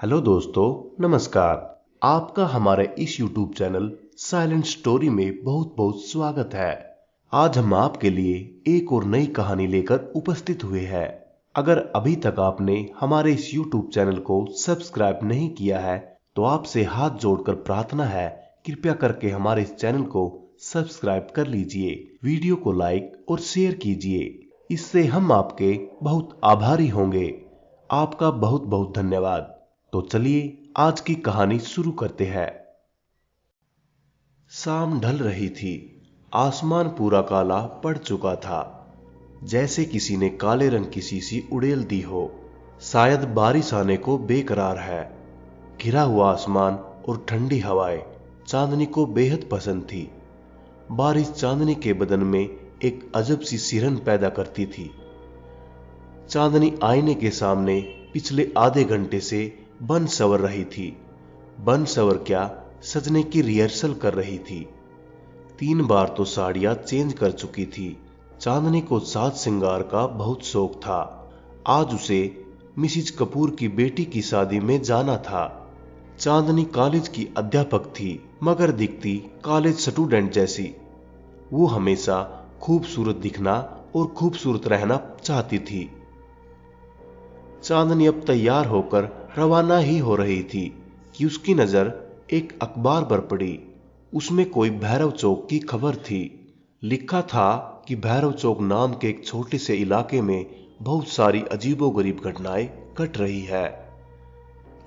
Hello दोस्तों, नमस्कार। आपका हमारे इस YouTube चैनल साइलेंट स्टोरी में बहुत बहुत स्वागत है। आज हम आपके लिए एक और नई कहानी लेकर उपस्थित हुए हैं। अगर अभी तक आपने हमारे इस YouTube चैनल को सब्सक्राइब नहीं किया है तो आपसे हाथ जोड़कर प्रार्थना है, कृपया करके हमारे इस चैनल को सब्सक्राइब कर लीजिए, वीडियो को लाइक और शेयर कीजिए। इससे हम आपके बहुत आभारी होंगे। आपका बहुत बहुत धन्यवाद। तो चलिए आज की कहानी शुरू करते हैं। शाम ढल रही थी। आसमान पूरा काला पड़ चुका था, जैसे किसी ने काले रंग की शीशी उड़ेल दी हो। शायद बारिश आने को बेकरार है। घिरा हुआ आसमान और ठंडी हवाएं चांदनी को बेहद पसंद थी। बारिश चांदनी के बदन में एक अजब सी सिरन पैदा करती थी। चांदनी आईने के सामने पिछले आधे घंटे से बन संवर रही थी। बन संवर क्या, सजने की रिहर्सल कर रही थी। 3 बार तो साड़ियां चेंज कर चुकी थी। चांदनी को साज श्रृंगार का बहुत शौक था। आज उसे मिसिज कपूर की बेटी की शादी में जाना था। चांदनी कॉलेज की अध्यापक थी, मगर दिखती कॉलेज स्टूडेंट जैसी। वो हमेशा खूबसूरत दिखना और खूबसूरत रहना चाहती थी। चांदनी अब तैयार होकर रवाना ही हो रही थी कि उसकी नजर एक अखबार पर पड़ी। उसमें कोई भैरव चौक की खबर थी। लिखा था कि भैरव चौक नाम के एक छोटे से इलाके में बहुत सारी अजीबोगरीब घटनाएं घट रही है।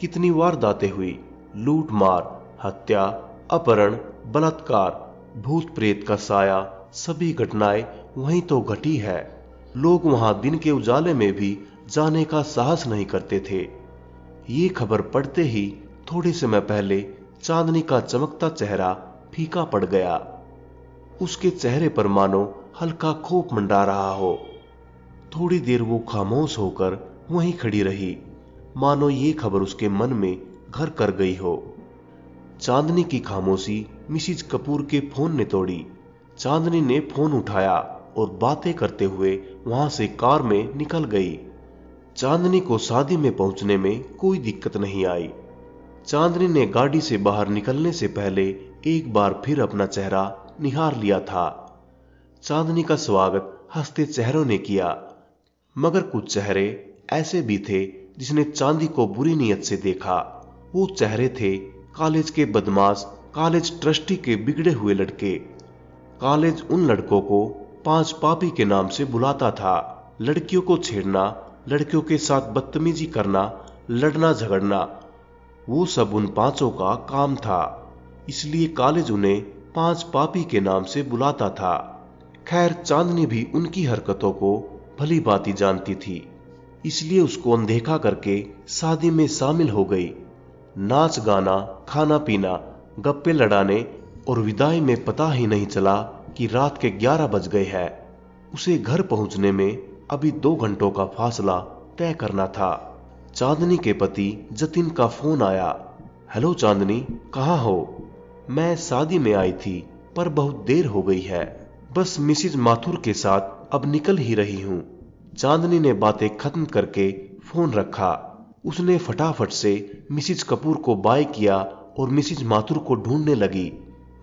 कितनी वारदातें हुई, लूट मार, हत्या, अपहरण, बलात्कार, भूत प्रेत का साया, सभी घटनाएं वहीं तो घटी है। लोग वहां दिन के उजाले में भी जाने का साहस नहीं करते थे। ये खबर पढ़ते ही थोड़े समय पहले चांदनी का चमकता चेहरा फीका पड़ गया। उसके चेहरे पर मानो हल्का खौफ मंडरा रहा हो। थोड़ी देर वो खामोश होकर वहीं खड़ी रही, मानो ये खबर उसके मन में घर कर गई हो। चांदनी की खामोशी मिसिज कपूर के फोन ने तोड़ी। चांदनी ने फोन उठाया और बातें करते हुए वहां से कार में निकल गई। चांदनी को शादी में पहुंचने में कोई दिक्कत नहीं आई। चांदनी ने गाड़ी से बाहर निकलने से पहले एक बार फिर अपना चेहरा निहार लिया था। चांदनी का स्वागत हंसते चेहरों ने किया, मगर कुछ चेहरे ऐसे भी थे जिसने चांदी को बुरी नीयत से देखा। वो चेहरे थे कॉलेज के बदमाश, कॉलेज ट्रस्टी के बिगड़े हुए लड़के। कॉलेज उन लड़कों को 5 पापी के नाम से बुलाता था। लड़कियों को छेड़ना, लड़कियों के साथ बदतमीजी करना, लड़ना झगड़ना, वो सब उन 5 का काम था। इसलिए कॉलेज उन्हें 5 पापी के नाम से बुलाता था। खैर, चांदनी भी उनकी हरकतों को भली भांति जानती थी, इसलिए उसको अनदेखा करके शादी में शामिल हो गई। नाच गाना, खाना पीना, गप्पे लड़ाने और विदाई में पता ही नहीं चला कि रात के 11 बज गए हैं। उसे घर पहुंचने में अभी 2 घंटों का फासला तय करना था। चांदनी के पति जतिन का फोन आया। हेलो चांदनी, कहाँ हो? मैं शादी में आई थी, पर बहुत देर हो गई है। बस मिसिज माथुर के साथ अब निकल ही रही हूँ। चांदनी ने बातें खत्म करके फोन रखा। उसने फटाफट से मिसिज कपूर को बाय किया और मिसिज माथुर को ढूंढने लगी,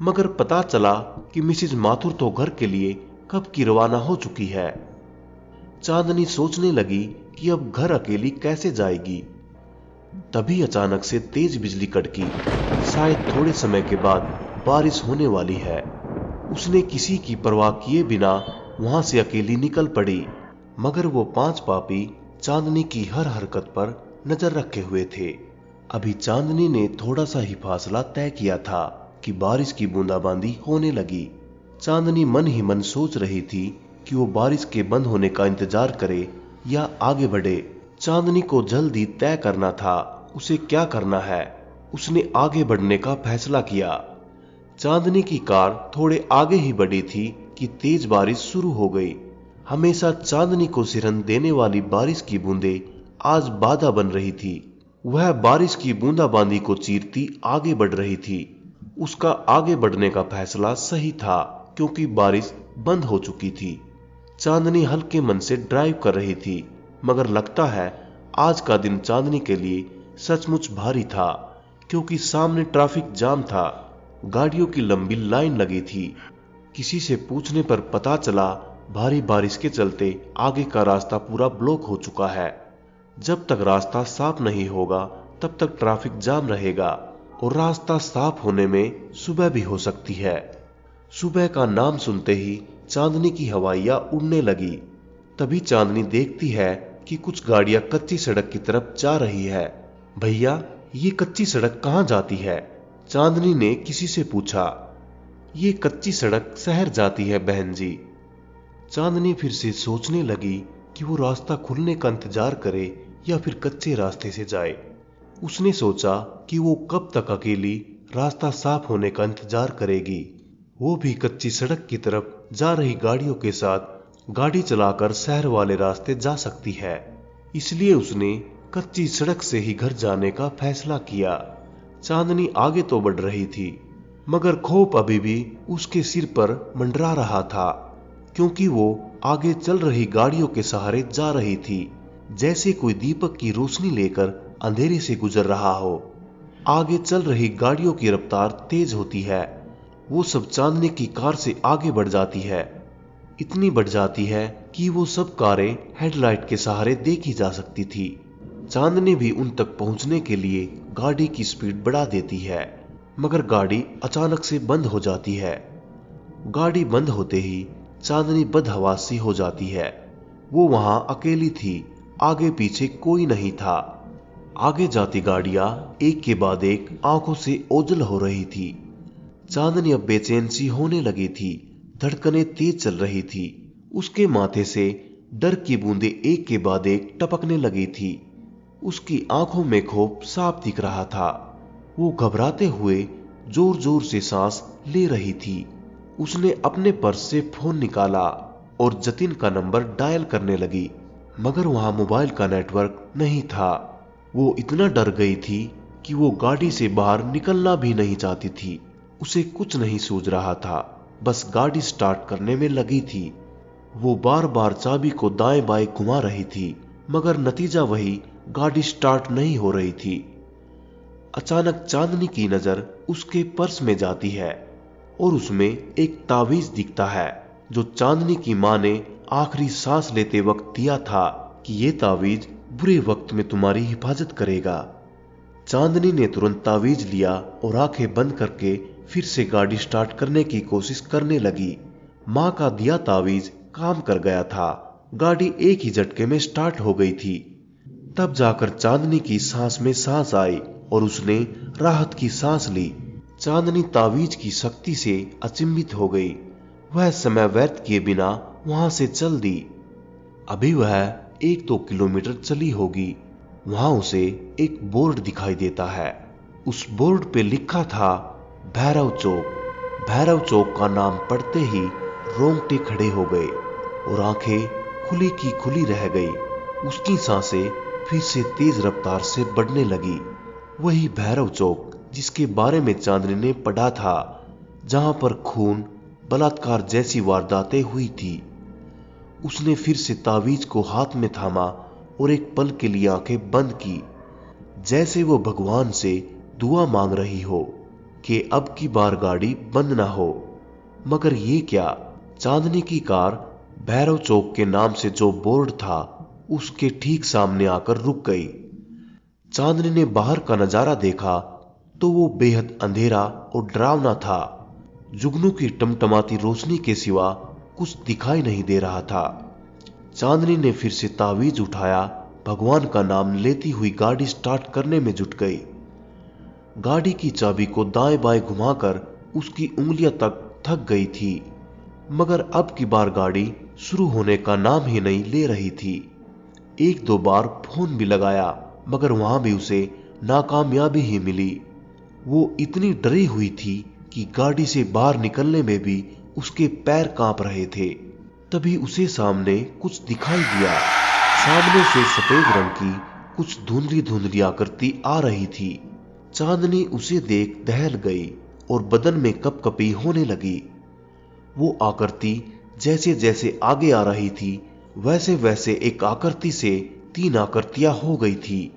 मगर पता चला कि मिसिज माथुर तो घर के लिए कब की रवाना हो चुकी है। चांदनी सोचने लगी कि अब घर अकेली कैसे जाएगी। तभी अचानक से तेज बिजली कड़की। शायद थोड़े समय के बाद बारिश होने वाली है। उसने किसी की परवाह किए बिना वहां से अकेली निकल पड़ी, मगर वो 5 पापी चांदनी की हर हरकत पर नजर रखे हुए थे। अभी चांदनी ने थोड़ा सा ही फासला तय किया था कि बारिश की बूंदाबांदी होने लगी। चांदनी मन ही मन सोच रही थी कि वो बारिश के बंद होने का इंतजार करे या आगे बढ़े। चांदनी को जल्दी तय करना था उसे क्या करना है। उसने आगे बढ़ने का फैसला किया। चांदनी की कार थोड़े आगे ही बढ़ी थी कि तेज बारिश शुरू हो गई। हमेशा चांदनी को सिरन देने वाली बारिश की बूंदें आज बाधा बन रही थी। वह बारिश की बूंदाबांदी को चीरती आगे बढ़ रही थी। उसका आगे बढ़ने का फैसला सही था, क्योंकि बारिश बंद हो चुकी थी। चांदनी हल्के मन से ड्राइव कर रही थी, मगर लगता है आज का दिन चांदनी के लिए सचमुच भारी था, क्योंकि सामने ट्रैफिक जाम था। गाड़ियों की लंबी लाइन लगी थी। किसी से पूछने पर पता चला भारी बारिश के चलते आगे का रास्ता पूरा ब्लॉक हो चुका है। जब तक रास्ता साफ नहीं होगा तब तक ट्रैफिक जाम रहेगा, और रास्ता साफ होने में सुबह भी हो सकती है। सुबह का नाम सुनते ही चांदनी की हवाइयां उड़ने लगी। तभी चांदनी देखती है कि कुछ गाड़ियां कच्ची सड़क की तरफ जा रही है। भैया, ये कच्ची सड़क कहाँ जाती है? चांदनी ने किसी से पूछा। ये कच्ची सड़क शहर जाती है बहन जी। चांदनी फिर से सोचने लगी कि वो रास्ता खुलने का इंतजार करे या फिर कच्चे रास्ते से जाए। उसने सोचा कि वो कब तक अकेली रास्ता साफ होने का इंतजार करेगी। वो भी कच्ची सड़क की तरफ जा रही गाड़ियों के साथ गाड़ी चलाकर शहर वाले रास्ते जा सकती है। इसलिए उसने कच्ची सड़क से ही घर जाने का फैसला किया। चांदनी आगे तो बढ़ रही थी, मगर खौफ अभी भी उसके सिर पर मंडरा रहा था, क्योंकि वो आगे चल रही गाड़ियों के सहारे जा रही थी, जैसे कोई दीपक की रोशनी लेकर अंधेरे से गुजर रहा हो। आगे चल रही गाड़ियों की रफ्तार तेज होती है। वो सब चांदनी की कार से आगे बढ़ जाती है। इतनी बढ़ जाती है कि वो सब कारें हेडलाइट के सहारे देखी जा सकती थी। चांदनी भी उन तक पहुंचने के लिए गाड़ी की स्पीड बढ़ा देती है, मगर गाड़ी अचानक से बंद हो जाती है। गाड़ी बंद होते ही चांदनी बदहवास हो जाती है। वो वहां अकेली थी, आगे पीछे कोई नहीं था। आगे जाती गाड़ियां एक के बाद एक आंखों से ओझल हो रही थी। चांदनी अब बेचैन सी होने लगी थी, धड़कनें तेज चल रही थी। उसके माथे से डर की बूंदें एक के बाद एक टपकने लगी थी। उसकी आंखों में खौफ साफ दिख रहा था। वो घबराते हुए जोर जोर से सांस ले रही थी। उसने अपने पर्स से फोन निकाला और जतिन का नंबर डायल करने लगी, मगर वहां मोबाइल का नेटवर्क नहीं था। वो इतना डर गई थी कि वो गाड़ी से बाहर निकलना भी नहीं चाहती थी। उसे कुछ नहीं सूझ रहा था, बस गाड़ी स्टार्ट करने में लगी थी। वो बार बार चाबी को दाएं बाएं घुमा रही थी, मगर नतीजा वही, गाड़ी स्टार्ट नहीं हो रही थी। अचानक चांदनी की नजर उसके पर्स में जाती है और उसमें एक तावीज दिखता है, जो चांदनी की मां ने आखिरी सांस लेते वक्त दिया था कि ये तावीज बुरे वक्त में तुम्हारी हिफाजत करेगा। चांदनी ने तुरंत तावीज लिया और आंखें बंद करके फिर से गाड़ी स्टार्ट करने की कोशिश करने लगी। मां का दिया तावीज काम कर गया था। गाड़ी एक ही झटके में स्टार्ट हो गई थी। तब जाकर चांदनी की सांस में सांस आई और उसने राहत की सांस ली। चांदनी तावीज की शक्ति से अचंभित हो गई। वह समय व्यर्थ किए बिना वहां से चल दी। अभी वह 1-2 किलोमीटर चली होगी। वहां उसे एक बोर्ड दिखाई देता है। उस बोर्ड पे लिखा था भैरव चौक। भैरव चौक का नाम पढ़ते ही रोंगटे खड़े हो गए और आंखें खुली की खुली रह गई। उसकी सांसें फिर से तेज रफ्तार से बढ़ने लगी। वही भैरव चौक जिसके बारे में चांदनी ने पढ़ा था, जहां पर खून, बलात्कार जैसी वारदातें हुई थी। उसने फिर से तावीज को हाथ में थामा और एक पल के लिए आंखें बंद की, जैसे वो भगवान से दुआ मांग रही हो कि अब की बार गाड़ी बंद ना हो। मगर ये क्या, चांदनी की कार भैरव चौक के नाम से जो बोर्ड था उसके ठीक सामने आकर रुक गई। चांदनी ने बाहर का नजारा देखा तो वो बेहद अंधेरा और डरावना था। जुगनू की टमटमाती रोशनी के सिवा कुछ दिखाई नहीं दे रहा था। चांदनी ने फिर से तावीज उठाया, भगवान का नाम लेती हुई गाड़ी स्टार्ट करने में जुट गई। गाड़ी की चाबी को दाएं बाएं घुमाकर उसकी उंगलियां तक थक गई थी, मगर अब की बार गाड़ी शुरू होने का नाम ही नहीं ले रही थी। 1-2 बार फोन भी लगाया, मगर वहां भी उसे नाकामयाबी ही मिली। वो इतनी डरी हुई थी कि गाड़ी से बाहर निकलने में भी उसके पैर कांप रहे थे। तभी उसे सामने कुछ दिखाई दिया। सामने से सफेद रंग की कुछ धुंधली धुंधली आकृति आ रही थी। चांदनी उसे देख दहल गई और बदन में कपकपी होने लगी। वो आकृति जैसे जैसे आगे आ रही थी, वैसे वैसे एक आकृति से 3 आकृतियां हो गई थी।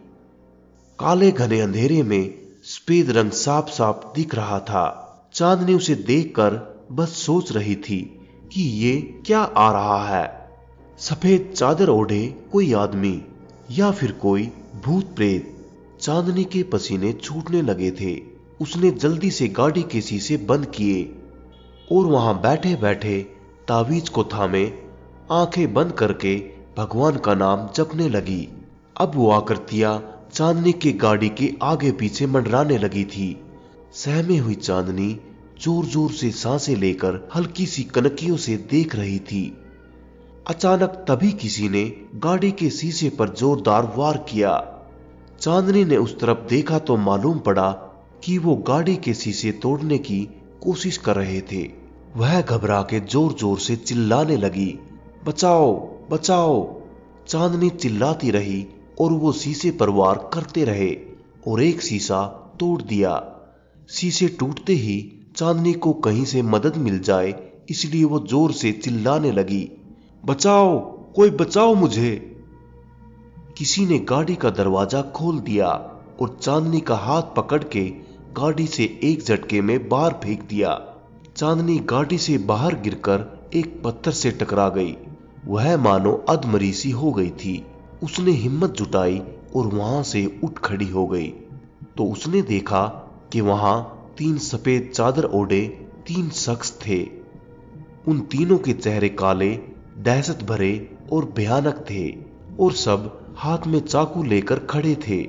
काले घने अंधेरे में सफेद रंग साफ साफ दिख रहा था। चांदनी उसे देखकर बस सोच रही थी कि ये क्या आ रहा है। सफेद चादर ओढ़े कोई आदमी या फिर कोई भूत प्रेत। चांदनी के पसीने छूटने लगे थे। उसने जल्दी से गाड़ी के शीशे बंद किए और वहां बैठे बैठे तावीज को थामे आंखें बंद करके भगवान का नाम जपने लगी। अब वो आकृतियां चांदनी की गाड़ी के आगे पीछे मंडराने लगी थी। सहमे हुई चांदनी जोर जोर से सांसें लेकर हल्की सी कनकियों से देख रही थी। अचानक तभी किसी ने गाड़ी के शीशे पर जोरदार वार किया। चांदनी ने उस तरफ देखा तो मालूम पड़ा कि वो गाड़ी के शीशे तोड़ने की कोशिश कर रहे थे। वह घबरा के जोर जोर से चिल्लाने लगी, बचाओ बचाओ। चांदनी चिल्लाती रही और वो शीशे पर वार करते रहे और एक शीशा तोड़ दिया। शीशे टूटते ही चांदनी को कहीं से मदद मिल जाए इसलिए वो जोर से चिल्लाने लगी, बचाओ, कोई बचाओ मुझे। किसी ने गाड़ी का दरवाजा खोल दिया और चांदनी का हाथ पकड़ के गाड़ी से एक झटके में बाहर फेंक दिया। चांदनी गाड़ी से बाहर गिरकर एक पत्थर से टकरा गई। वह मानो अधमरी सी हो गई थी। उसने हिम्मत जुटाई और वहां से उठ खड़ी हो गई तो उसने देखा कि वहां 3 सफेद चादर ओढ़े 3 शख्स थे। उन तीनों के चेहरे काले, दहशत भरे और भयानक थे और सब हाथ में चाकू लेकर खड़े थे।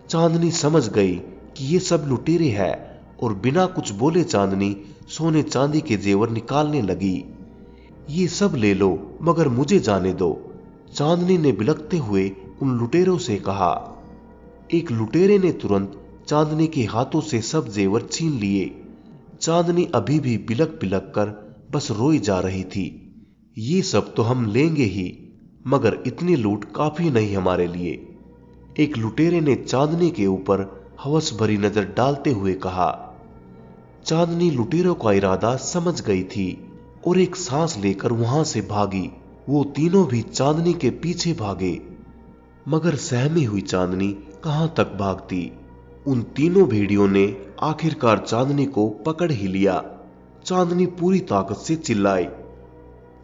चांदनी समझ गई कि ये सब लुटेरे हैं और बिना कुछ बोले चांदनी सोने चांदी के जेवर निकालने लगी। ये सब ले लो मगर मुझे जाने दो, चांदनी ने बिलखते हुए उन लुटेरों से कहा। एक लुटेरे ने तुरंत चांदनी के हाथों से सब जेवर छीन लिए। चांदनी अभी भी बिलख बिलख कर बस रोई जा रही थी। ये सब तो हम लेंगे ही मगर इतनी लूट काफी नहीं हमारे लिए। एक लुटेरे ने चांदनी के ऊपर हवस भरी नजर डालते हुए कहा। चांदनी लुटेरों का इरादा समझ गई थी और एक सांस लेकर वहां से भागी। वो तीनों भी चांदनी के पीछे भागे मगर सहमी हुई चांदनी कहां तक भागती। उन तीनों भेड़ियों ने आखिरकार चांदनी को पकड़ ही लिया। चांदनी पूरी ताकत से चिल्लाई,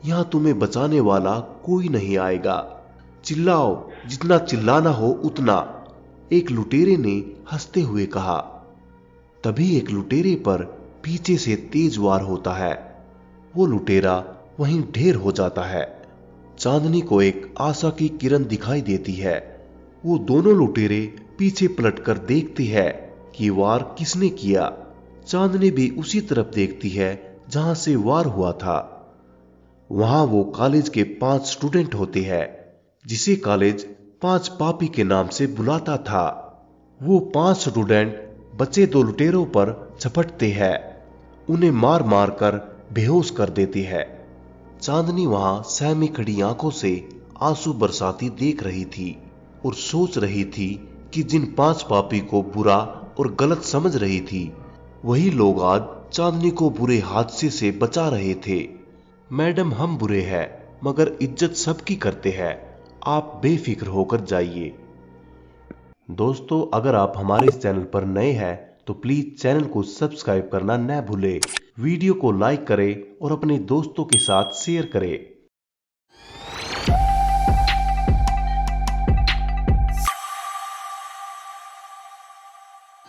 यहां तुम्हें बचाने वाला कोई नहीं आएगा, चिल्लाओ, जितना चिल्लाना हो उतना, एक लुटेरे ने हंसते हुए कहा। तभी एक लुटेरे पर पीछे से तेज वार होता है। वो लुटेरा वहीं ढेर हो जाता है। चांदनी को एक आशा की किरण दिखाई देती है। वो दोनों लुटेरे पीछे पलटकर देखते हैं कि वार किसने किया। चांदनी भी उसी तरफ देखती है जहां से वार हुआ था। वहां वो कॉलेज के 5 स्टूडेंट होते हैं जिसे कॉलेज 5 पापी के नाम से बुलाता था। वो 5 स्टूडेंट बचे 2 लुटेरों पर झपटते हैं, उन्हें मार मार कर बेहोश कर देते हैं। चांदनी वहां सहमी खड़ी आंखों से आंसू बरसाती देख रही थी और सोच रही थी कि जिन 5 पापी को बुरा और गलत समझ रही थी वही लोग आज चांदनी को बुरे हादसे से बचा रहे थे। मैडम, हम बुरे हैं मगर इज्जत सबकी करते हैं, आप बेफिक्र होकर जाइए। दोस्तों, अगर आप हमारे इस चैनल पर नए हैं तो प्लीज चैनल को सब्सक्राइब करना न भूलें। वीडियो को लाइक करें और अपने दोस्तों के साथ शेयर करें।